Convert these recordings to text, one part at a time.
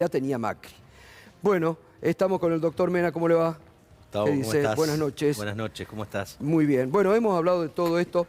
ya tenía Macri. Bueno, estamos con el doctor Mena, ¿cómo le va? Gustavo, ¿Qué ¿cómo dice? estás? Buenas noches. Buenas noches, ¿cómo estás? Muy bien. Bueno, hemos hablado de todo esto.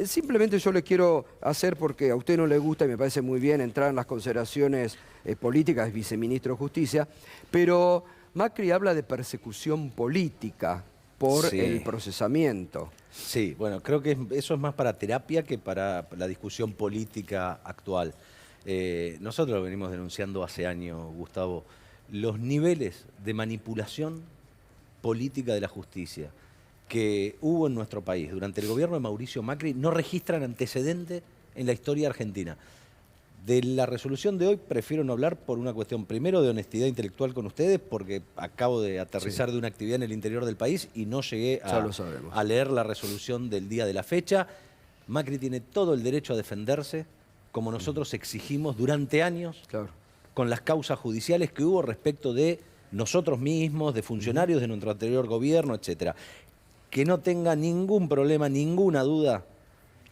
Simplemente yo le quiero hacer, porque a usted no le gusta y me parece muy bien entrar en las consideraciones políticas, es viceministro de Justicia, pero Macri habla de persecución política por el procesamiento. Sí, bueno, creo que eso es más para terapia que para la discusión política actual. Nosotros lo venimos denunciando hace años, Gustavo, los niveles de manipulación política de la justicia que hubo en nuestro país durante el gobierno de Mauricio Macri no registran antecedentes en la historia argentina. De la resolución de hoy prefiero no hablar por una cuestión primero de honestidad intelectual con ustedes, porque acabo de aterrizar de una actividad en el interior del país y no llegué a leer la resolución del día de la fecha. Macri tiene todo el derecho a defenderse, como nosotros exigimos durante años, con las causas judiciales que hubo respecto de nosotros mismos, de funcionarios de nuestro anterior gobierno, etcétera. Que no tenga ningún problema, ninguna duda,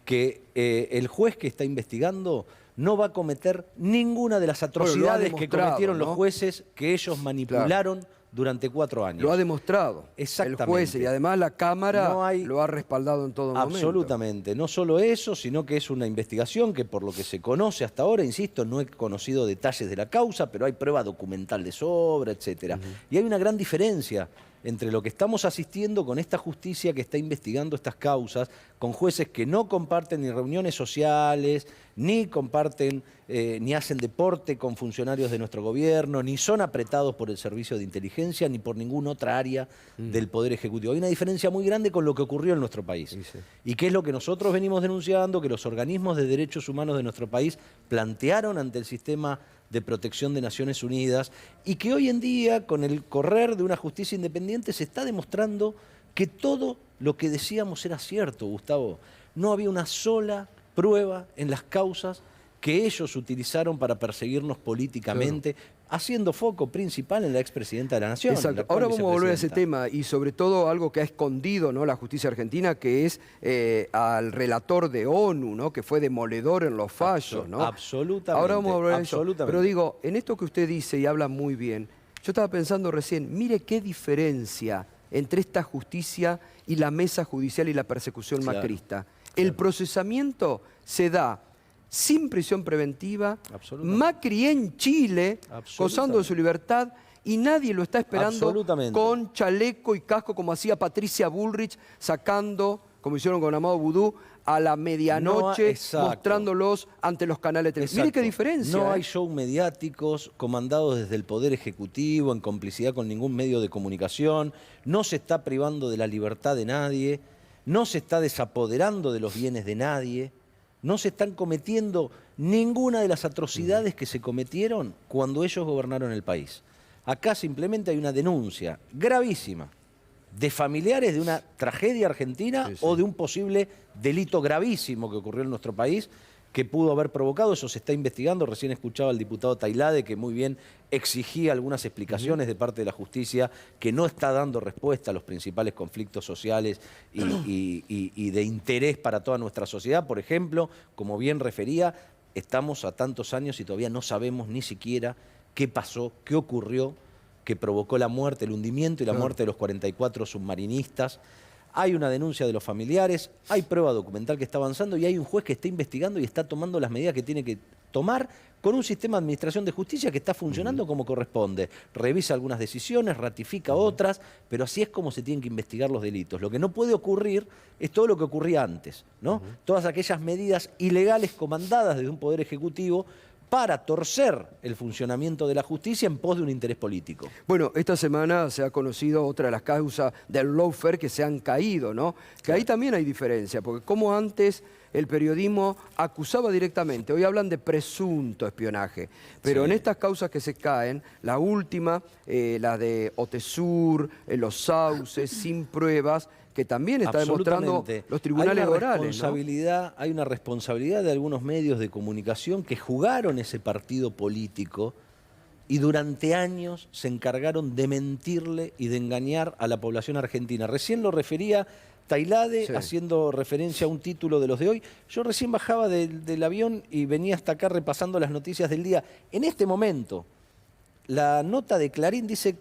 que el juez que está investigando no va a cometer ninguna de las atrocidades que cometieron los jueces que ellos manipularon durante 4 años. Lo ha demostrado Exactamente. El juez, y además la Cámara lo ha respaldado en todo momento. Absolutamente. No solo eso, sino que es una investigación que, por lo que se conoce hasta ahora, insisto, no he conocido detalles de la causa, pero hay prueba documental de sobra, etcétera. Y hay una gran diferencia entre lo que estamos asistiendo con esta justicia que está investigando estas causas, con jueces que no comparten ni reuniones sociales, ni comparten, ni hacen deporte con funcionarios de nuestro gobierno, ni son apretados por el servicio de inteligencia, ni por ninguna otra área del Poder Ejecutivo. Hay una diferencia muy grande con lo que ocurrió en nuestro país. Y que es lo que nosotros venimos denunciando, que los organismos de derechos humanos de nuestro país plantearon ante el sistema de protección de Naciones Unidas, y que hoy en día, con el correr de una justicia independiente, se está demostrando que todo lo que decíamos era cierto, Gustavo. No había una sola prueba en las causas que ellos utilizaron para perseguirnos políticamente, haciendo foco principal en la expresidenta de la Nación. Exacto. Ahora vamos a volver a ese tema, y sobre todo algo que ha escondido, ¿no?, la justicia argentina, que es al relator de ONU, ¿no?, que fue demoledor en los fallos, ¿no? Absolutamente. Ahora vamos a volver a eso. Pero digo, en esto que usted dice y habla muy bien, yo estaba pensando recién, mire qué diferencia entre esta justicia y la mesa judicial y la persecución macrista. El procesamiento se da sin prisión preventiva, Macri en Chile, gozando de su libertad, y nadie lo está esperando con chaleco y casco como hacía Patricia Bullrich, sacando, como hicieron con Amado Vudú, a la medianoche, mostrándolos ante los canales televisivos. Mire qué diferencia. No hay show mediáticos comandados desde el Poder Ejecutivo en complicidad con ningún medio de comunicación, no se está privando de la libertad de nadie, no se está desapoderando de los bienes de nadie. No se están cometiendo ninguna de las atrocidades que se cometieron cuando ellos gobernaron el país. Acá simplemente hay una denuncia gravísima de familiares de una tragedia argentina o de un posible delito gravísimo que ocurrió en nuestro país, que pudo haber provocado. Eso se está investigando. Recién escuchaba al diputado Tailade, que muy bien exigía algunas explicaciones de parte de la justicia, que no está dando respuesta a los principales conflictos sociales y de interés para toda nuestra sociedad. Por ejemplo, como bien refería, estamos a tantos años y todavía no sabemos ni siquiera qué pasó, qué ocurrió, que provocó la muerte, el hundimiento y la muerte de los 44 submarinistas. Hay una denuncia de los familiares, hay prueba documental que está avanzando y hay un juez que está investigando y está tomando las medidas que tiene que tomar con un sistema de administración de justicia que está funcionando como corresponde. Revisa algunas decisiones, ratifica otras, pero así es como se tienen que investigar los delitos. Lo que no puede ocurrir es todo lo que ocurría antes, ¿no? Todas aquellas medidas ilegales comandadas desde un poder ejecutivo para torcer el funcionamiento de la justicia en pos de un interés político. Bueno, esta semana se ha conocido otra de las causas del lawfare que se han caído, ¿no? Que ahí también hay diferencia, porque como antes el periodismo acusaba directamente, hoy hablan de presunto espionaje, pero en estas causas que se caen, la última, la de Otesur, Los Sauces, sin pruebas, que también está demostrando los tribunales orales, ¿no? Hay una responsabilidad de algunos medios de comunicación que jugaron ese partido político y durante años se encargaron de mentirle y de engañar a la población argentina. Recién lo refería Tailade, haciendo referencia a un título de los de hoy. Yo recién bajaba del avión y venía hasta acá repasando las noticias del día. En este momento, la nota de Clarín dice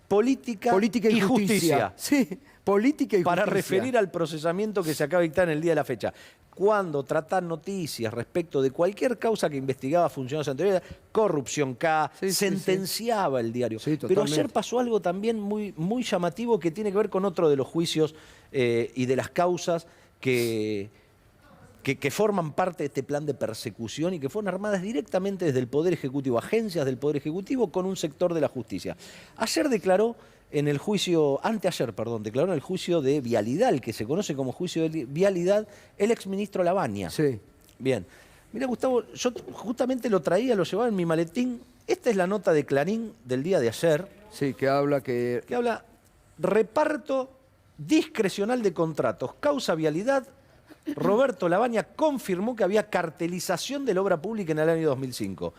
política y justicia. Sí, política y justicia. Para referir al procesamiento que se acaba de dictar en el día de la fecha. Cuando tratar noticias respecto de cualquier causa que investigaba funcionarios anteriores, corrupción K, sentenciaba el diario. Sí, pero ayer pasó algo también muy llamativo que tiene que ver con otro de los juicios y de las causas que forman parte de este plan de persecución y que fueron armadas directamente desde el Poder Ejecutivo, agencias del Poder Ejecutivo con un sector de la justicia. Ayer declaró en el juicio, declaró en el juicio de vialidad, el que se conoce como juicio de vialidad, el exministro Lavagna. Sí. Bien. Mira, Gustavo, yo justamente lo traía, lo llevaba en mi maletín. Esta es la nota de Clarín del día de ayer. Sí, que habla reparto discrecional de contratos, causa vialidad. Roberto Lavagna confirmó que había cartelización de la obra pública en el año 2005.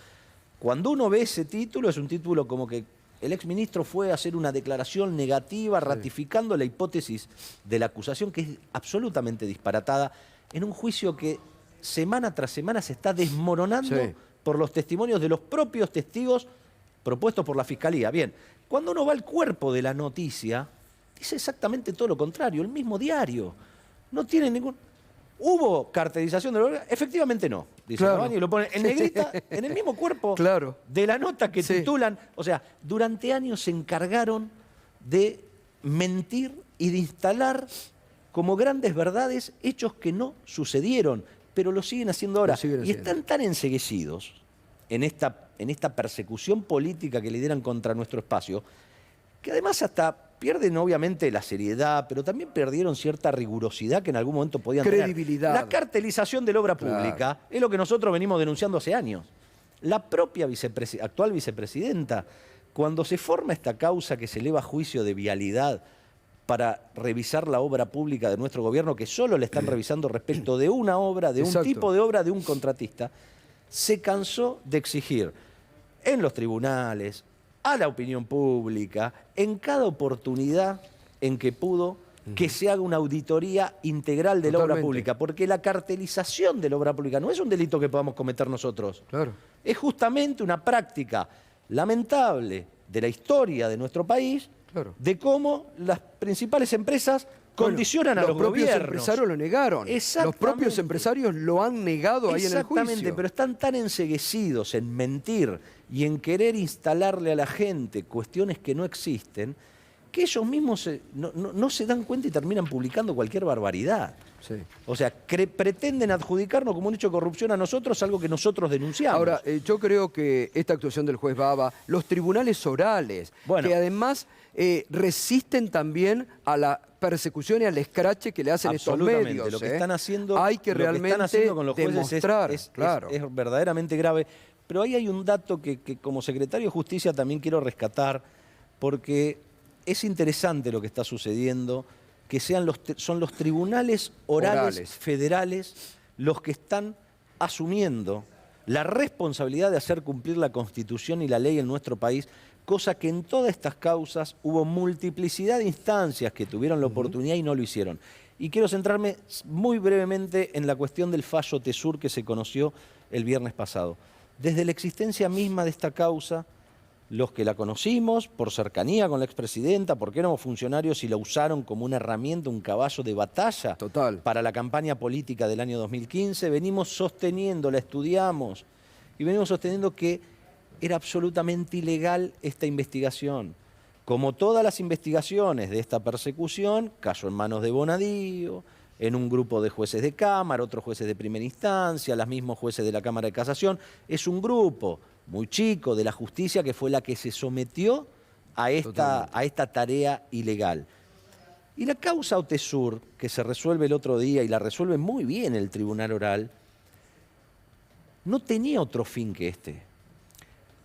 Cuando uno ve ese título, es un título como que el exministro fue a hacer una declaración negativa ratificando la hipótesis de la acusación, que es absolutamente disparatada, en un juicio que semana tras semana se está desmoronando por los testimonios de los propios testigos propuestos por la Fiscalía. Bien, cuando uno va al cuerpo de la noticia, dice exactamente todo lo contrario, el mismo diario. No tiene ningún... ¿Hubo cartelización de la obra? Efectivamente no, dice Lavagna, y lo pone en negrita, en el mismo cuerpo de la nota que titulan. O sea, durante años se encargaron de mentir y de instalar como grandes verdades hechos que no sucedieron, pero lo siguen haciendo ahora. Y están tan enceguecidos en esta persecución política que lideran contra nuestro espacio, que además hasta pierden obviamente la seriedad, pero también perdieron cierta rigurosidad que en algún momento podían credibilidad. tener. La cartelización de la obra pública es lo que nosotros venimos denunciando hace años. La propia actual vicepresidenta, cuando se forma esta causa que se eleva a juicio de vialidad para revisar la obra pública de nuestro gobierno, que solo le están revisando respecto de una obra, de un tipo de obra, de un contratista, se cansó de exigir en los tribunales, a la opinión pública, en cada oportunidad en que pudo, que se haga una auditoría integral de la obra pública, porque la cartelización de la obra pública no es un delito que podamos cometer nosotros. Es justamente una práctica lamentable de la historia de nuestro país, de cómo las principales empresas condicionan a los gobiernos. Los propios empresarios lo negaron. Los propios empresarios lo han negado ahí en el juicio. Exactamente, pero están tan enceguecidos en mentir y en querer instalarle a la gente cuestiones que no existen, que ellos mismos no se dan cuenta y terminan publicando cualquier barbaridad. O sea, pretenden adjudicarnos como un hecho de corrupción a nosotros, algo que nosotros denunciamos. Ahora, yo creo que esta actuación del juez Baba, los tribunales orales, que además resisten también a la persecución y al escrache que le hacen estos medios. Lo que están haciendo, hay que realmente con los jueces demostrar. Es verdaderamente grave. Pero ahí hay un dato que como secretario de Justicia también quiero rescatar, porque es interesante lo que está sucediendo, que son los tribunales orales federales los que están asumiendo la responsabilidad de hacer cumplir la Constitución y la ley en nuestro país, cosa que en todas estas causas hubo multiplicidad de instancias que tuvieron la oportunidad y no lo hicieron. Y quiero centrarme muy brevemente en la cuestión del fallo Tesur que se conoció el viernes pasado. Desde la existencia misma de esta causa, los que la conocimos por cercanía con la expresidenta, porque éramos funcionarios y la usaron como una herramienta, un caballo de batalla para la campaña política del año 2015, venimos sosteniendo, la estudiamos y venimos sosteniendo que era absolutamente ilegal esta investigación. Como todas las investigaciones de esta persecución, cayó en manos de Bonadío, en un grupo de jueces de Cámara, otros jueces de primera instancia, los mismos jueces de la Cámara de Casación. Es un grupo muy chico de la justicia que fue la que se sometió a esta tarea ilegal. Y la causa Otesur, que se resuelve el otro día y la resuelve muy bien el tribunal oral, no tenía otro fin que este.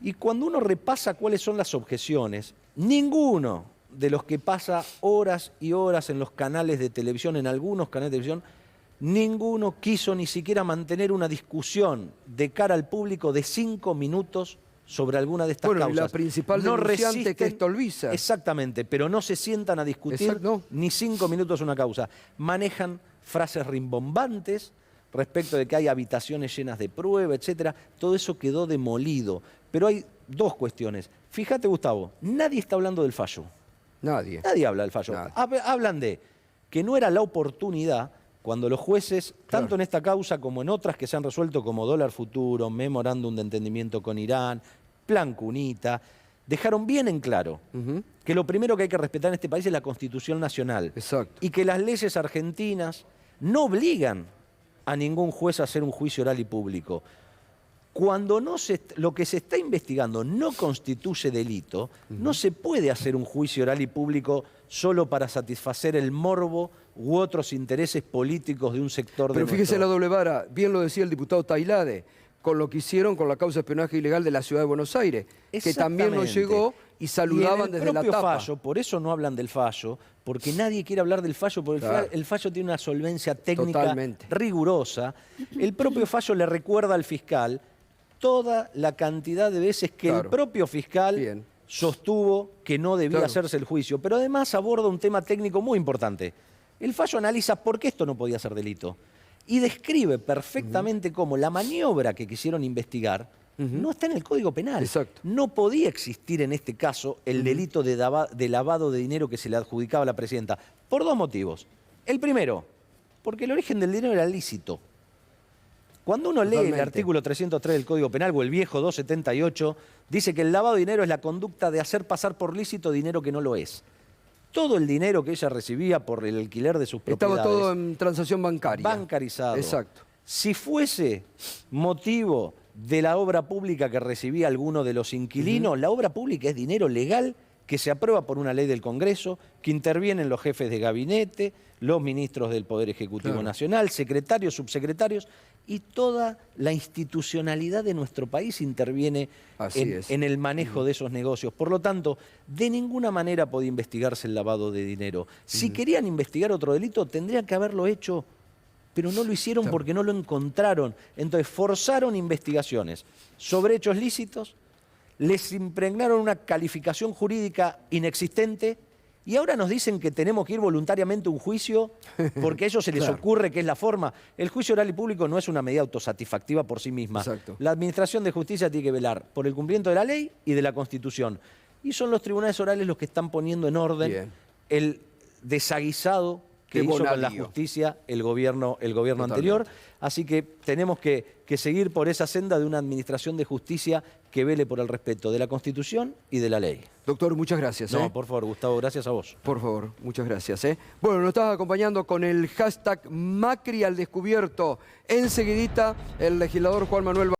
Y cuando uno repasa cuáles son las objeciones, ninguno de los que pasa horas y horas en los canales de televisión, en algunos canales de televisión, ninguno quiso ni siquiera mantener una discusión de cara al público de 5 minutos sobre alguna de estas causas. Y la principal denunciante que es Tolvisa. Exactamente, pero no se sientan a discutir ni 5 minutos una causa. Manejan frases rimbombantes respecto de que hay habitaciones llenas de prueba, etcétera. Todo eso quedó demolido. Pero hay dos cuestiones. Fíjate, Gustavo, nadie está hablando del fallo. Nadie. Nadie habla del fallo. Hablan de que no era la oportunidad cuando los jueces, tanto en esta causa como en otras que se han resuelto como dólar futuro, memorándum de entendimiento con Irán, plan Cunita, dejaron bien en claro que lo primero que hay que respetar en este país es la Constitución Nacional. Exacto. Y que las leyes argentinas no obligan a ningún juez a hacer un juicio oral y público. Cuando lo que se está investigando no constituye delito, no se puede hacer un juicio oral y público solo para satisfacer el morbo u otros intereses políticos de un sector de Pero fíjese la doble vara, bien lo decía el diputado Tailade, con lo que hicieron con la causa de espionaje ilegal de la Ciudad de Buenos Aires, que también nos llegó y saludaban desde la tapa. Fallo, por eso no hablan del fallo, porque nadie quiere hablar del fallo, porque el fallo tiene una solvencia técnica rigurosa. El propio fallo le recuerda al fiscal toda la cantidad de veces que el propio fiscal sostuvo que no debía hacerse el juicio, pero además aborda un tema técnico muy importante. El fallo analiza por qué esto no podía ser delito y describe perfectamente cómo la maniobra que quisieron investigar no está en el Código Penal. Exacto. No podía existir en este caso el delito de lavado de dinero que se le adjudicaba a la presidenta, por dos motivos. El primero, porque el origen del dinero era lícito. Cuando uno lee el artículo 303 del Código Penal o el viejo 278, dice que el lavado de dinero es la conducta de hacer pasar por lícito dinero que no lo es. Todo el dinero que ella recibía por el alquiler de sus propiedades... Estaba todo en transacción bancaria. Bancarizado. Exacto. Si fuese motivo de la obra pública que recibía alguno de los inquilinos, la obra pública es dinero legal que se aprueba por una ley del Congreso, que intervienen los jefes de gabinete, los ministros del Poder Ejecutivo Nacional, secretarios, subsecretarios, y toda la institucionalidad de nuestro país interviene en el manejo de esos negocios. Por lo tanto, de ninguna manera podía investigarse el lavado de dinero. Si querían investigar otro delito, tendrían que haberlo hecho, pero no lo hicieron porque no lo encontraron. Entonces, forzaron investigaciones sobre hechos lícitos, les impregnaron una calificación jurídica inexistente y ahora nos dicen que tenemos que ir voluntariamente a un juicio porque a ellos se les ocurre que es la forma. El juicio oral y público no es una medida autosatisfactiva por sí misma. La Administración de Justicia tiene que velar por el cumplimiento de la ley y de la Constitución. Y son los tribunales orales los que están poniendo en orden el desaguisado que hizo con la justicia el gobierno anterior. Así que tenemos que seguir por esa senda de una administración de justicia que vele por el respeto de la Constitución y de la ley. Doctor, muchas gracias. No, por favor, Gustavo, gracias a vos. Por favor, muchas gracias. Bueno, nos estás acompañando con el hashtag Macri al descubierto. Enseguidita, el legislador Juan Manuel